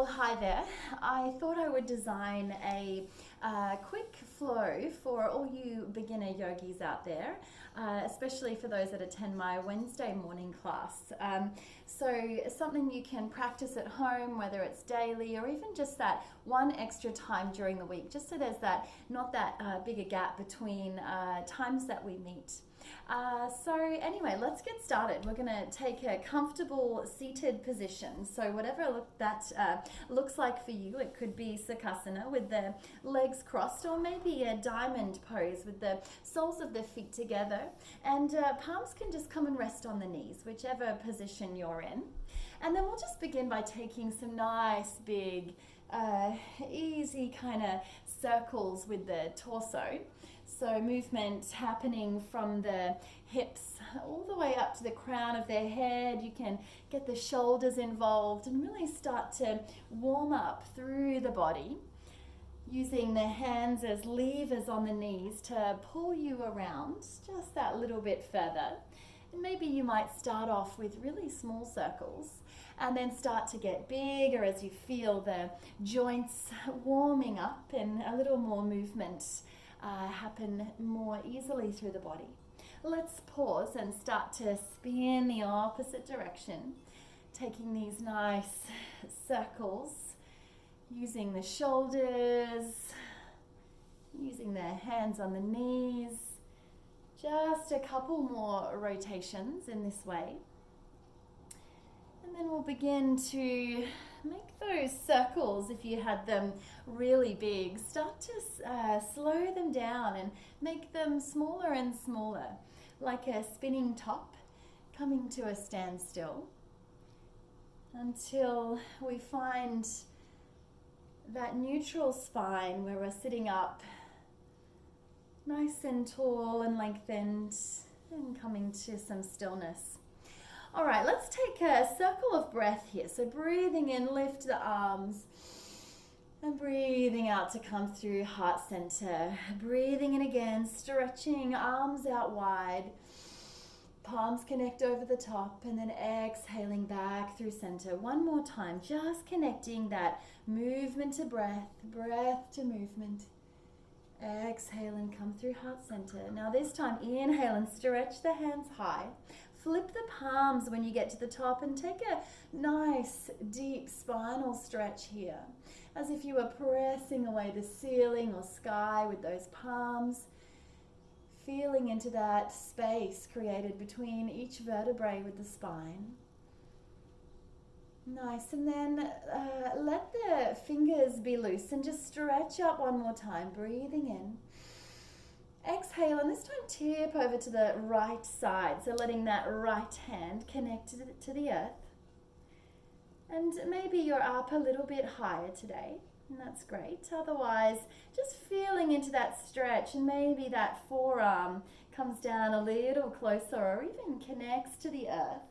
Well, hi there. I thought I would design a quick flow for all you beginner yogis out there, especially for those that attend my Wednesday morning class. So something you can practice at home, whether it's daily or even just that one extra time during the week, just so there's that not that bigger gap between times that we meet. So anyway, let's get started. We're going to take a comfortable seated position. So whatever that looks like for you, it could be Sukhasana with the legs crossed, or maybe a diamond pose with the soles of the feet together. And palms can just come and rest on the knees, whichever position you're in. And then we'll just begin by taking some nice big easy kind of circles with the torso. So movement happening from the hips all the way up to the crown of their head. You can get the shoulders involved and really start to warm up through the body, using the hands as levers on the knees to pull you around just that little bit further. And maybe you might start off with really small circles and then start to get bigger as you feel the joints warming up and a little more movement happen more easily through the body. Let's pause and start to spin the opposite direction, taking these nice circles, using the shoulders, using the hands on the knees. Just a couple more rotations in this way. And then we'll begin to make those circles, if you had them really big, start to slow them down and make them smaller and smaller, like a spinning top coming to a standstill, until we find that neutral spine where we're sitting up nice and tall and lengthened and coming to some stillness. All right, let's take a circle of breath here. So breathing in, lift the arms, and breathing out to come through heart center. Breathing in again, stretching arms out wide, palms connect over the top, and then exhaling back through center. One more time, just connecting that movement to breath, breath to movement. Exhale and come through heart center. Now this time, inhale and stretch the hands high. Flip the palms when you get to the top and take a nice deep spinal stretch here, as if you were pressing away the ceiling or sky with those palms, feeling into that space created between each vertebrae with the spine. Nice, and then let the fingers be loose and just stretch up one more time, breathing in. Exhale, and this time tip over to the right side, so letting that right hand connect to the earth. And maybe you're up a little bit higher today, and that's great. Otherwise, just feeling into that stretch, and maybe that forearm comes down a little closer or even connects to the earth.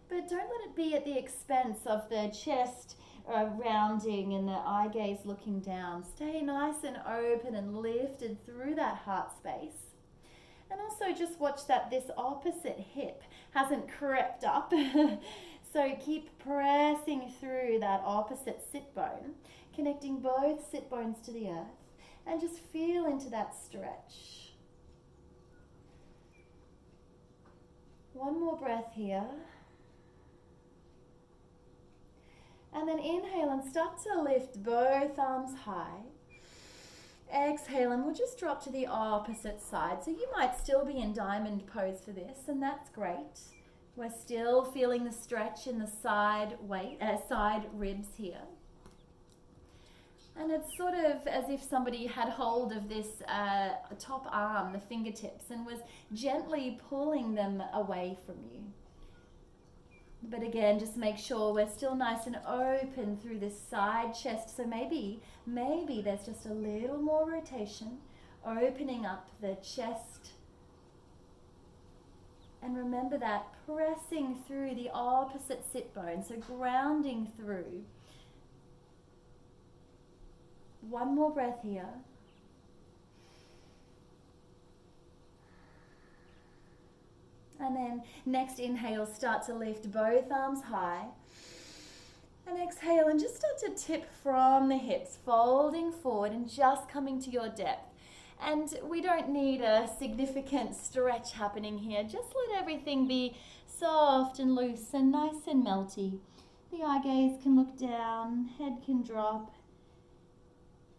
But don't let it be at the expense of the chest rounding and the eye gaze looking down. Stay nice and open and lifted through that heart space. And also just watch that this opposite hip hasn't crept up. So keep pressing through that opposite sit bone, connecting both sit bones to the earth, and just feel into that stretch. One more breath here. And then inhale and start to lift both arms high. Exhale, and we'll just drop to the opposite side. So you might still be in diamond pose for this, and that's great. We're still feeling the stretch in the side ribs here. And it's sort of as if somebody had hold of this top arm, the fingertips, and was gently pulling them away from you. But again, just make sure we're still nice and open through this side chest. So maybe there's just a little more rotation, opening up the chest. And remember that, pressing through the opposite sit bone, so grounding through. One more breath here. And then next inhale, start to lift both arms high. And exhale and just start to tip from the hips, folding forward and just coming to your depth. And we don't need a significant stretch happening here. Just let everything be soft and loose and nice and melty. The eye gaze can look down, head can drop.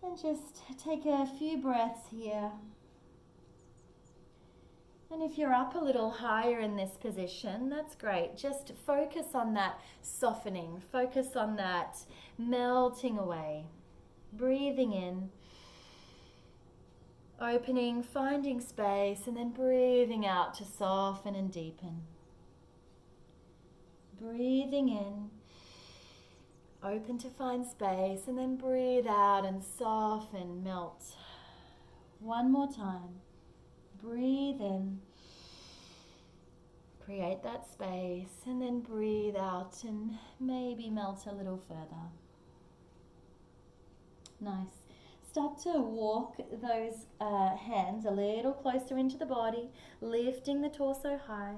And just take a few breaths here. And if you're up a little higher in this position, that's great. Just focus on that softening. Focus on that melting away. Breathing in. Opening, finding space, and then breathing out to soften and deepen. Breathing in. Open to find space, and then breathe out and soften, melt. One more time. Breathe in. Create that space, and then breathe out and maybe melt a little further. Nice. Start to walk those hands a little closer into the body, lifting the torso high.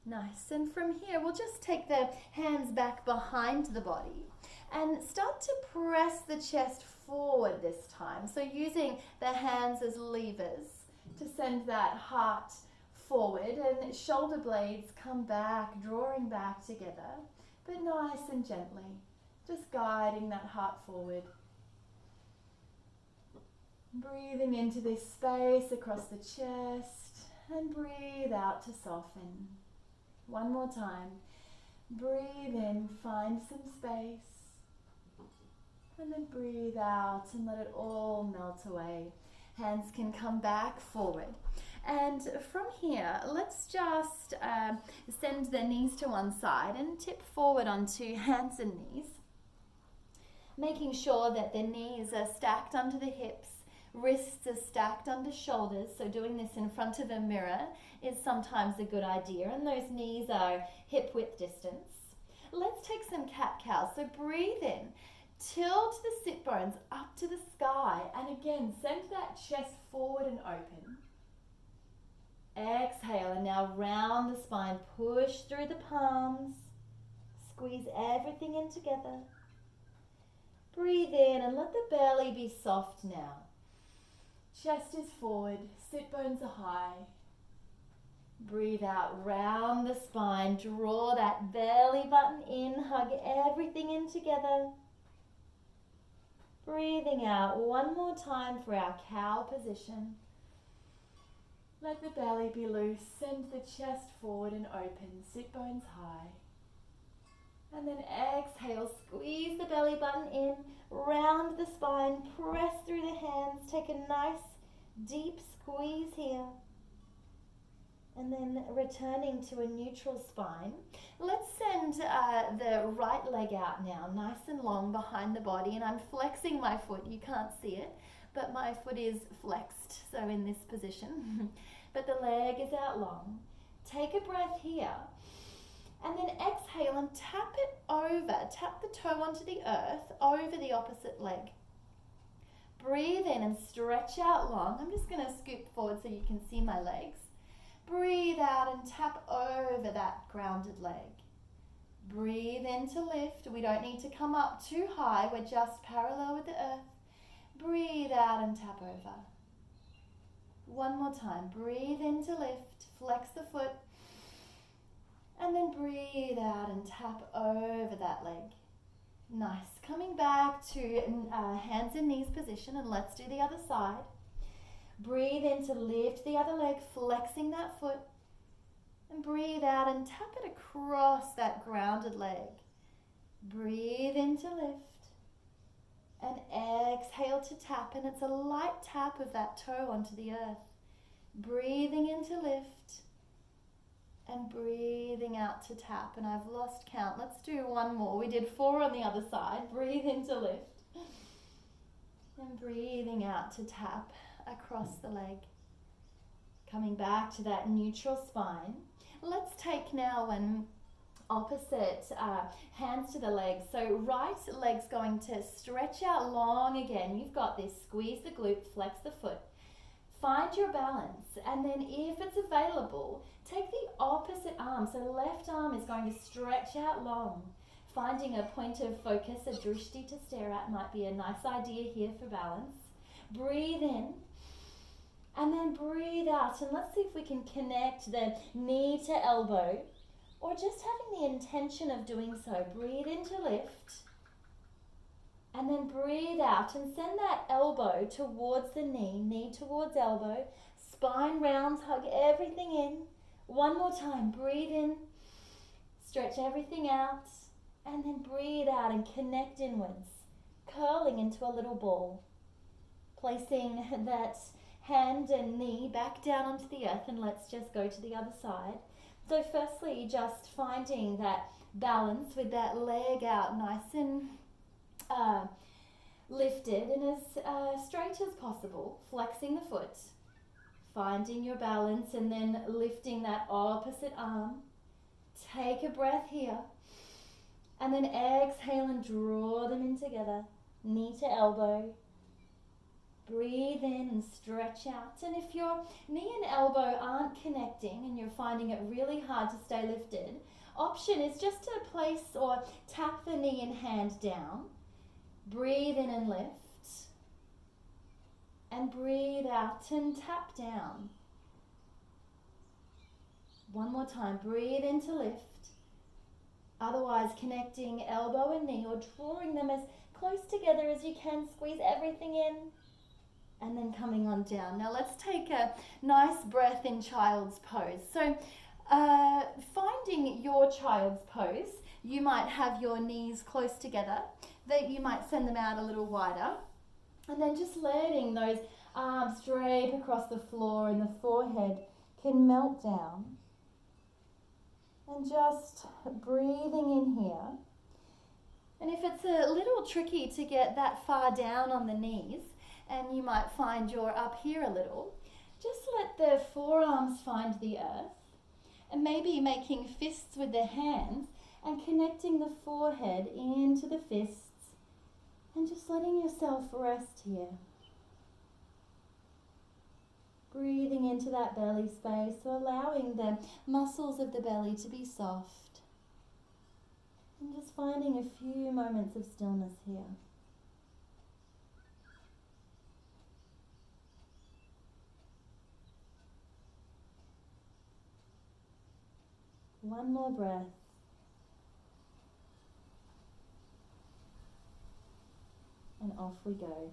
Nice. And from here, we'll just take the hands back behind the body and start to press the chest forward this time. So using the hands as levers to send that heart forward, and shoulder blades come back, drawing back together, but nice and gently, just guiding that heart forward. Breathing into this space across the chest, and breathe out to soften. One more time. Breathe in, find some space, and then breathe out and let it all melt away. Hands can come back forward. And from here, let's just send the knees to one side and tip forward onto hands and knees, making sure that the knees are stacked under the hips. Wrists are stacked under shoulders, so doing this in front of a mirror is sometimes a good idea, and those knees are hip width distance. Let's take some cat-cows, so breathe in, tilt the sit bones up to the sky, and again, send that chest forward and open. Exhale, and now round the spine, push through the palms, squeeze everything in together. Breathe in and let the belly be soft now. Chest is forward, sit bones are high. Breathe out, round the spine, draw that belly button in, hug everything in together. Breathing out one more time for our cow position. Let the belly be loose, send the chest forward and open, sit bones high. And then exhale, squeeze the belly button in, round the spine, press through the hands, take a nice deep squeeze here. And then returning to a neutral spine. Let's send the right leg out now, nice and long behind the body, and I'm flexing my foot. You can't see it, but my foot is flexed, so in this position. But the leg is out long. Take a breath here. And then exhale and tap it over. Tap the toe onto the earth, over the opposite leg. Breathe in and stretch out long. I'm just going to scoop forward so you can see my legs. Breathe out and tap over that grounded leg. Breathe in to lift. We don't need to come up too high. We're just parallel with the earth. Breathe out and tap over. One more time. Breathe in to lift. Flex the foot. And then breathe out and tap over that leg. Nice. Coming back to hands and knees position, and let's do the other side. Breathe in to lift the other leg, flexing that foot. And breathe out and tap it across that grounded leg. Breathe in to lift. And exhale to tap, and it's a light tap of that toe onto the earth. Breathing in to lift. And breathing out to tap, and I've lost count. Let's do one more. We did 4 on the other side. Breathe in to lift. And breathing out to tap across the leg. Coming back to that neutral spine. Let's take now an opposite hands to the legs. So right leg's going to stretch out long again. You've got this. Squeeze the glute, flex the foot. Find your balance, and then if it's available, take the opposite arm. So left arm is going to stretch out long. finding a point of focus, a drishti to stare at might be a nice idea here for balance. Breathe in and then breathe out, and let's see if we can connect the knee to elbow, or just having the intention of doing so. Breathe in to lift and then breathe out and send that elbow towards the knee, knee towards elbow, spine rounds, hug everything in. One more time, breathe in, stretch everything out, and then breathe out and connect inwards, curling into a little ball. Placing that hand and knee back down onto the earth, and let's just go to the other side. So firstly, just finding that balance with that leg out nice and lifted and as straight as possible, flexing the foot, finding your balance and then lifting that opposite arm. Take a breath here and then exhale and draw them in together, knee to elbow. Breathe in and stretch out. And if your knee and elbow aren't connecting and you're finding it really hard to stay lifted, option is just to place or tap the knee and hand down. Breathe in and lift. And breathe out and tap down. One more time. Breathe in to lift. Otherwise, connecting elbow and knee or drawing them as close together as you can. Squeeze everything in. And then coming on down. Now let's take a nice breath in child's pose. So finding your child's pose, you might have your knees close together, that you might send them out a little wider, and then just letting those arms drape across the floor and the forehead can melt down. And just breathing in here. And if it's a little tricky to get that far down on the knees, and you might find you're up here a little, just let the forearms find the earth, and maybe making fists with the hands and connecting the forehead into the fists, and just letting yourself rest here. Breathing into that belly space, so allowing the muscles of the belly to be soft, and just finding a few moments of stillness here. One more breath. And off we go.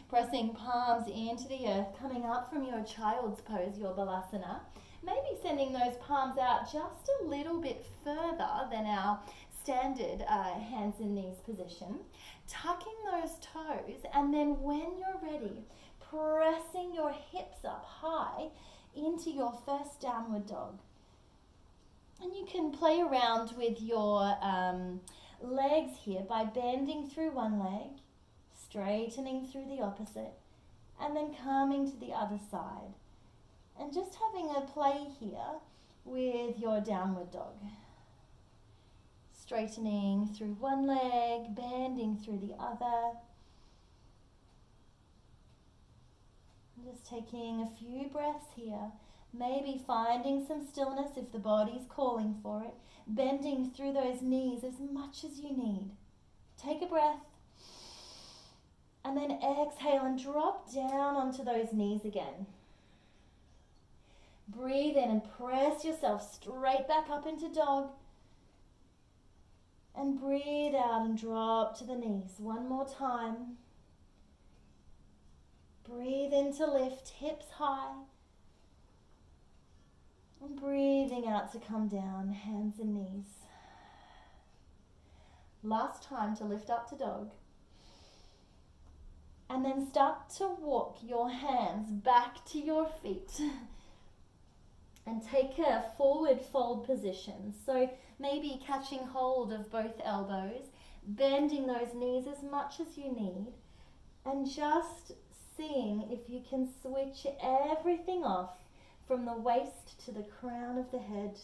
Pressing palms into the earth, coming up from your child's pose, your balasana. Maybe sending those palms out just a little bit further than our standard hands and knees position. Tucking those toes, and then when you're ready, pressing your hips up high into your first downward dog. And you can play around with your legs here by bending through one leg, straightening through the opposite, and then coming to the other side. And just having a play here with your downward dog. Straightening through one leg, bending through the other. Just taking a few breaths here. Maybe finding some stillness if the body's calling for it. Bending through those knees as much as you need. Take a breath. And then exhale and drop down onto those knees again. Breathe in and press yourself straight back up into dog. And breathe out and drop to the knees. One more time. Breathe in to lift, hips high. And breathing out to come down, hands and knees. Last time to lift up to dog. And then start to walk your hands back to your feet. And take a forward fold position. So maybe catching hold of both elbows, bending those knees as much as you need, and just seeing if you can switch everything off from the waist to the crown of the head.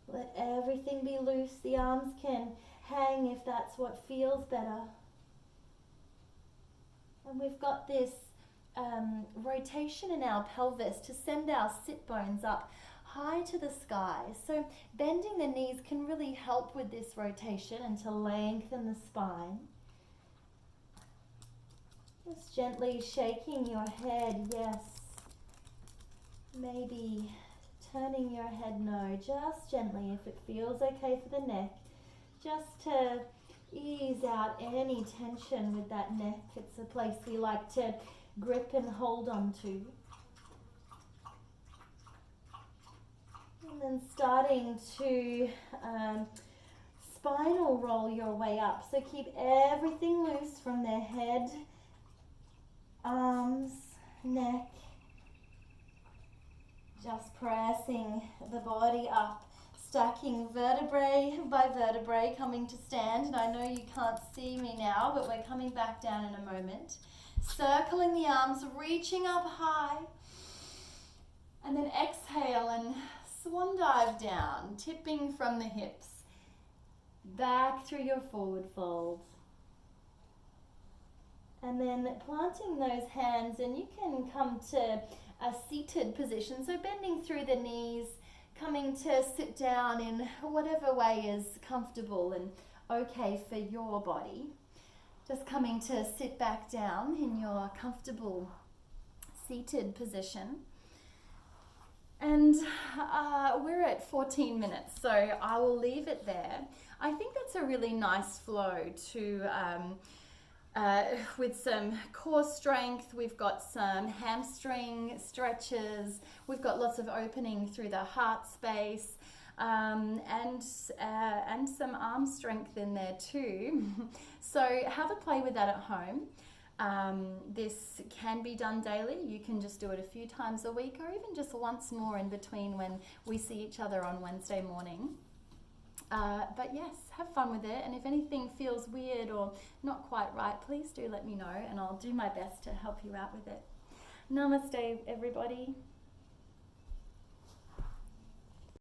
Let everything be loose. The arms can hang if that's what feels better. And we've got this rotation in our pelvis to send our sit bones up high to the sky. So bending the knees can really help with this rotation and to lengthen the spine. Just gently shaking your head, yes. Maybe turning your head no, just gently if it feels okay for the neck. Just to ease out any tension with that neck. It's a place we like to grip and hold on to. And then starting to spinal roll your way up. So keep everything loose from the head, arms, neck. Just pressing the body up, stacking vertebrae by vertebrae, coming to stand. And I know you can't see me now, but we're coming back down in a moment. Circling the arms, reaching up high. And then exhale and swan dive down, tipping from the hips. Back through your forward fold. And then planting those hands, and you can come to a seated position. So bending through the knees, coming to sit down in whatever way is comfortable and okay for your body. Just coming to sit back down in your comfortable seated position. And we're at 14 minutes, so I will leave it there. I think that's a really nice flow to with some core strength. We've got some hamstring stretches. We've got lots of opening through the heart space, and some arm strength in there too. So have a play with that at home. This can be done daily. You can just do it a few times a week, or even just once more in between when we see each other on Wednesday morning. But yes, have fun with it, and if anything feels weird or not quite right, please do let me know, and I'll do my best to help you out with it. Namaste, everybody.